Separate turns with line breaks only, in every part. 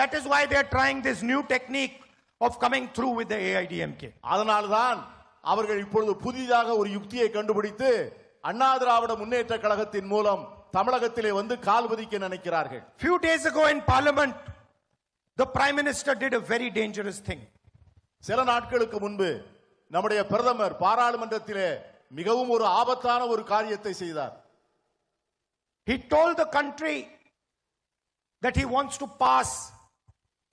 That is why they are trying this new technique of coming through with the AIDMK.
அதனால்தான் அவர்கள் இப்பொழுது புதிதாக ஒரு யுக்தியை கண்டுபிடித்து அண்ணா திராவிட முன்னேற்ற கழகத்தின் மூலம் தமிழகத்திலே வந்து கால் பதிக்க நினைக்கிறார்கள்.
Few days ago in Parliament, the Prime Minister did a very dangerous thing.
சில நாட்களுக்கு முன்பு நம்முடைய பிரதமர் பாராளுமன்றத்திலே மிகவும் ஒரு ஆபத்தான ஒரு காரியத்தை செய்தார்.
He told the country that he wants to pass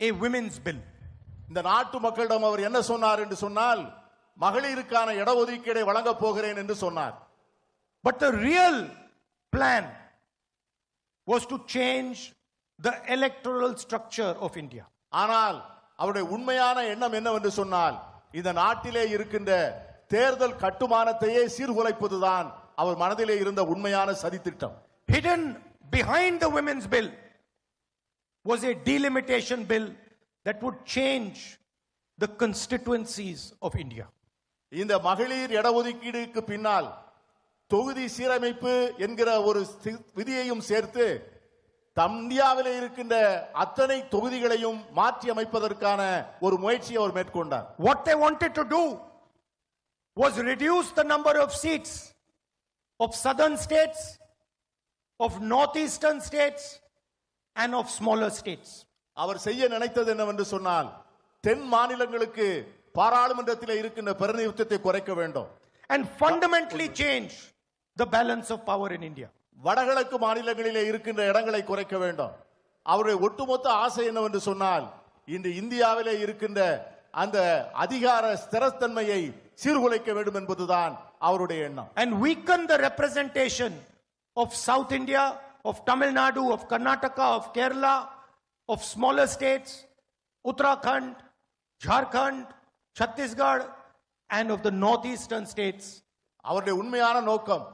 a women's bill.
இந்த நாட்டு மக்களிடம் அவர் என்ன சொன்னார் என்று சொன்னால் மகளிருக்கான இடஒதுக்கீடை வழங்க போகிறேன் என்று சொன்னார்.
But the real plan was to change the electoral structure of India.
ஆனால் அவருடைய உண்மையான எண்ணம் என்னவென்று சொன்னால் இந்த நாட்டிலே இருக்கின்ற தேர்தல் கட்டுமானத்தையே சீர்குலைப்பதுதான் அவர் மனதிலே இருந்த உண்மையான சதித்திட்டம்.
Hidden behind the women's bill was a delimitation bill that would change the constituencies of India.
இந்த மகளிர் இடஒதுக்கீடுக்கு பின்னால் தொகுதி சீரமைப்பு என்கிற ஒரு விதியையும் சேர்த்து இந்தியாவிலே இருக்கின்ற அத்தனை தொகுதிகளையும் மாற்றி அமைப்பதற்கான ஒரு முயற்சியை அவர் மேற்கொண்டார்.
What they wanted to do was reduce the number of seats of southern states, of northeastern states and of smaller states.
அவர் செய்ய நினைத்தது என்னவென்று சொன்னால் தென் மாநிலங்களுக்கு பாராளுமன்றத்திலே இருக்கின்ற பிரதிநிதித்துவத்தை குறைக்க வேண்டும்
and fundamentally change the balance of power in India.
வடகிழக்கு மாநிலங்களிலே இருக்கின்ற இடங்களை குறைக்க வேண்டும். அவருடைய ஒட்டுமொத்த ஆசை என்னவென்று சொன்னால் இன்று இந்தியாவிலே இருக்கின்ற அந்த அதிகார ஸ்திரத்தன்மையை சீர்குலைக்க வேண்டும் என்பதுதான் அவருடைய எண்ணம்.
And weaken the representation of South India, of Tamil Nadu, of Karnataka, of Kerala, of smaller states, Uttarakhand, Jharkhand, Chhattisgarh and of the northeastern states.
அவருடைய உண்மையான நோக்கம்